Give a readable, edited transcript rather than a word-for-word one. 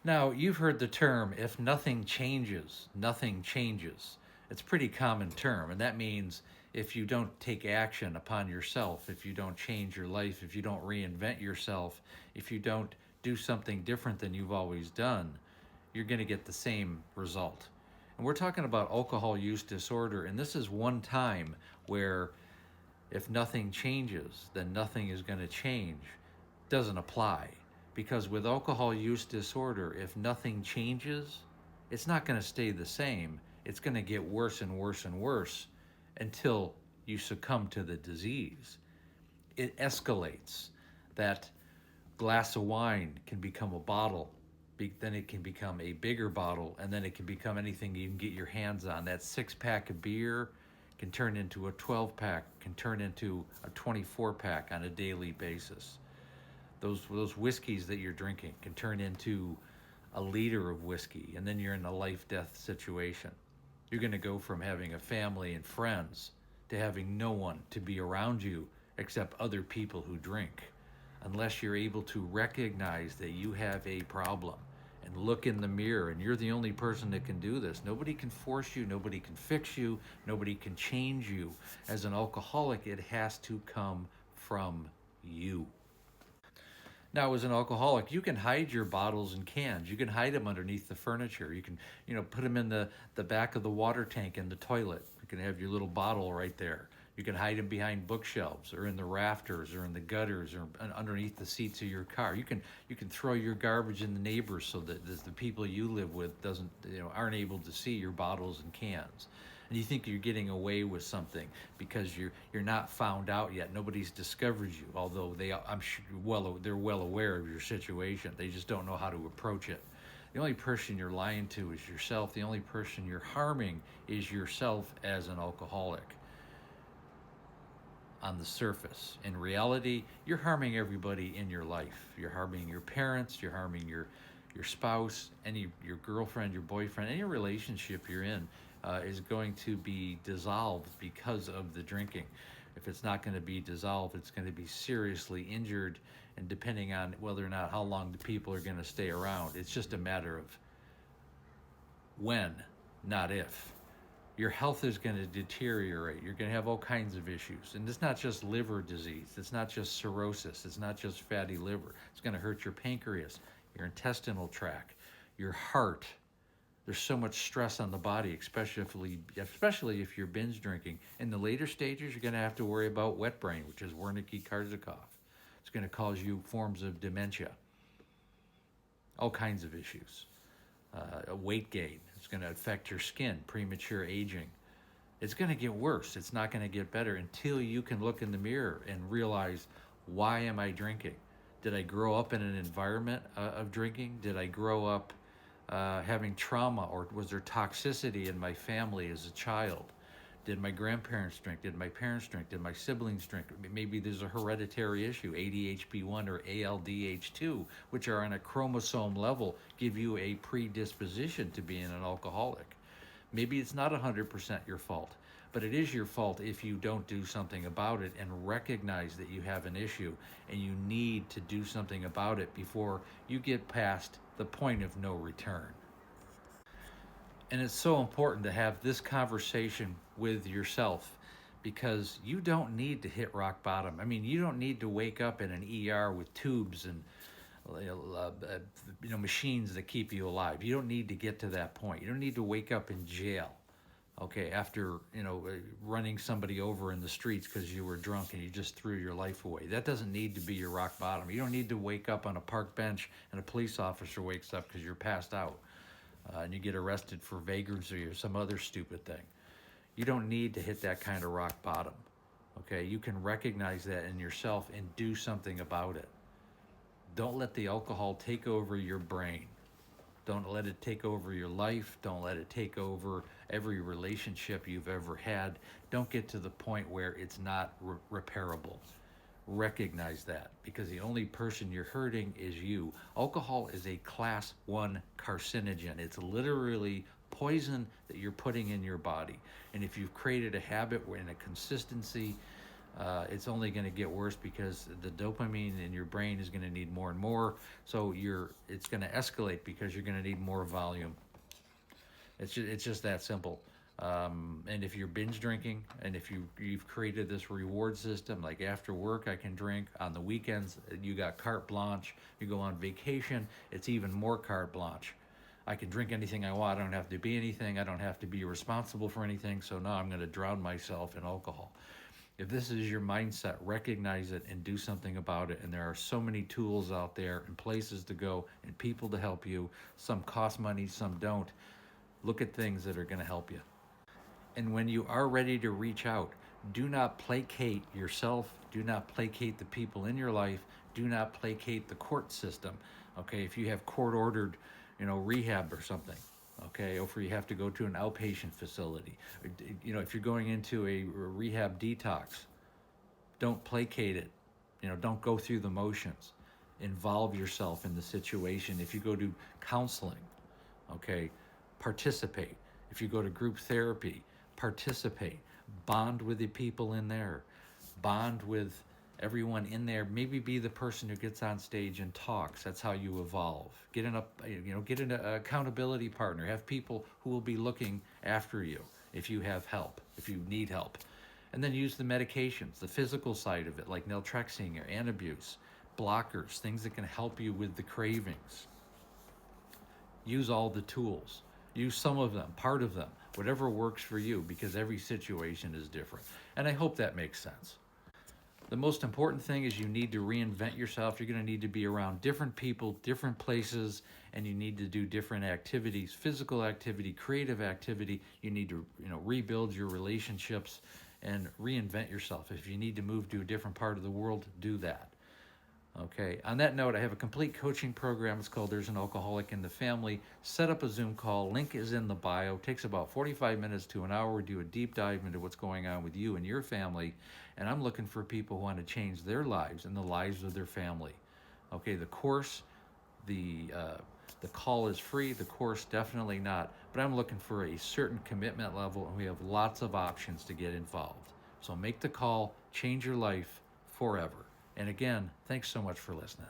Now, you've heard the term, if nothing changes, nothing changes. It's a pretty common term, and that means if you don't take action upon yourself, if you don't change your life, if you don't reinvent yourself, if you don't do something different than you've always done, you're going to get the same result. And we're talking about alcohol use disorder, and this is one time where if nothing changes, then nothing is going to change. Doesn't apply. Because with alcohol use disorder, if nothing changes, it's not going to stay the same. It's going to get worse and worse and worse until you succumb to the disease. It escalates. That glass of wine can become a bottle, then it can become a bigger bottle, and then it can become anything you can get your hands on. That 6-pack of beer can turn into a 12-pack, can turn into a 24-pack on a daily basis. Those whiskeys that you're drinking can turn into a liter of whiskey, and then you're in a life-death situation. You're going to go from having a family and friends to having no one to be around you except other people who drink, unless you're able to recognize that you have a problem and look in the mirror, and you're the only person that can do this. Nobody can force you, nobody can fix you, nobody can change you. As an alcoholic, it has to come from you. Now, as an alcoholic, you can hide your bottles and cans. You can hide them underneath the furniture. You can, put them in the back of the water tank in the toilet. You can have your little bottle right there. You can hide them behind bookshelves or in the rafters or in the gutters or underneath the seats of your car. You can throw your garbage in the neighbors so that the people you live with aren't able to see your bottles and cans. And you think you're getting away with something because you're not found out yet. Nobody's discovered you, although I'm sure they're well aware of your situation. They just don't know how to approach it. The only person you're lying to is yourself. The only person you're harming is yourself as an alcoholic. On the surface, in reality, you're harming everybody in your life. You're harming your parents. You're harming your spouse, your girlfriend, your boyfriend, any relationship you're in. Is going to be dissolved because of the drinking. If it's not going to be dissolved, it's going to be seriously injured, and depending on whether or not how long the people are going to stay around, it's just a matter of when, not if. Your health is going to deteriorate. You're going to have all kinds of issues. And it's not just liver disease. It's not just cirrhosis. It's not just fatty liver. It's going to hurt your pancreas, your intestinal tract, your heart. There's so much stress on the body, especially if you're binge drinking. In the later stages, you're going to have to worry about wet brain, which is Wernicke-Korsakoff. It's going to cause you forms of dementia, all kinds of issues. Weight gain. It's going to affect your skin, premature aging. It's going to get worse. It's not going to get better until you can look in the mirror and realize, why am I drinking? Did I grow up in an environment of drinking? Did I grow up having trauma, or was there toxicity in my family as a child? Did my grandparents drink? Did my parents drink? Did my siblings drink? Maybe there's a hereditary issue, ADHP1 or ALDH2, which are on a chromosome level, give you a predisposition to being an alcoholic. Maybe it's not 100% your fault, but it is your fault if you don't do something about it and recognize that you have an issue and you need to do something about it before you get past the point of no return. And it's so important to have this conversation with yourself, because you don't need to hit rock bottom. I mean, you don't need to wake up in an ER with tubes and machines that keep you alive. You don't need to get to that point. You don't need to wake up in jail, okay, after running somebody over in the streets because you were drunk and you just threw your life away. That doesn't need to be your rock bottom. You don't need to wake up on a park bench and a police officer wakes up because you're passed out and you get arrested for vagrancy or some other stupid thing. You don't need to hit that kind of rock bottom, okay? You can recognize that in yourself and do something about it. Don't let the alcohol take over your brain. Don't let it take over your life. Don't let it take over every relationship you've ever had. Don't get to the point where it's not repairable. Recognize that, because the only person you're hurting is you. Alcohol is a class 1 carcinogen. It's literally poison that you're putting in your body. And if you've created a habit and a consistency it's only going to get worse because the dopamine in your brain is going to need more and more. So it's going to escalate because you're going to need more volume. It's just that simple. And if you're binge drinking, and if you've created this reward system, like after work I can drink, on the weekends you got carte blanche, you go on vacation, it's even more carte blanche. I can drink anything I want. I don't have to be anything. I don't have to be responsible for anything. So now I'm going to drown myself in alcohol. If this is your mindset, recognize it and do something about it. And there are so many tools out there and places to go and people to help you. Some cost money, some don't. Look at things that are going to help you. And when you are ready to reach out, do not placate yourself. Do not placate the people in your life. Do not placate the court system. Okay, if you have court ordered, rehab or something, okay, or if you have to go to an outpatient facility, if you're going into a rehab detox, don't placate it. Don't go through the motions. Involve yourself in the situation. If you go to counseling, okay, participate. If you go to group therapy, participate. Bond with the people in there. Bond with everyone in there. Maybe be the person who gets on stage and talks. That's how you evolve. Get an accountability partner. Have people who will be looking after you if you have help, if you need help. And then use the medications, the physical side of it, like naltrexone or Antabuse, blockers, things that can help you with the cravings. Use all the tools. Use some of them, part of them, whatever works for you, because every situation is different. And I hope that makes sense. The most important thing is you need to reinvent yourself. You're going to need to be around different people, different places, and you need to do different activities, physical activity, creative activity. You need to, rebuild your relationships and reinvent yourself. If you need to move to a different part of the world, do that. Okay, on that note, I have a complete coaching program. It's called There's an Alcoholic in the Family. Set up a Zoom call. Link is in the bio. It takes about 45 minutes to an hour. We do a deep dive into what's going on with you and your family. And I'm looking for people who want to change their lives and the lives of their family. Okay, the course, the call is free. The course, definitely not. But I'm looking for a certain commitment level, and we have lots of options to get involved. So make the call. Change your life forever. And again, thanks so much for listening.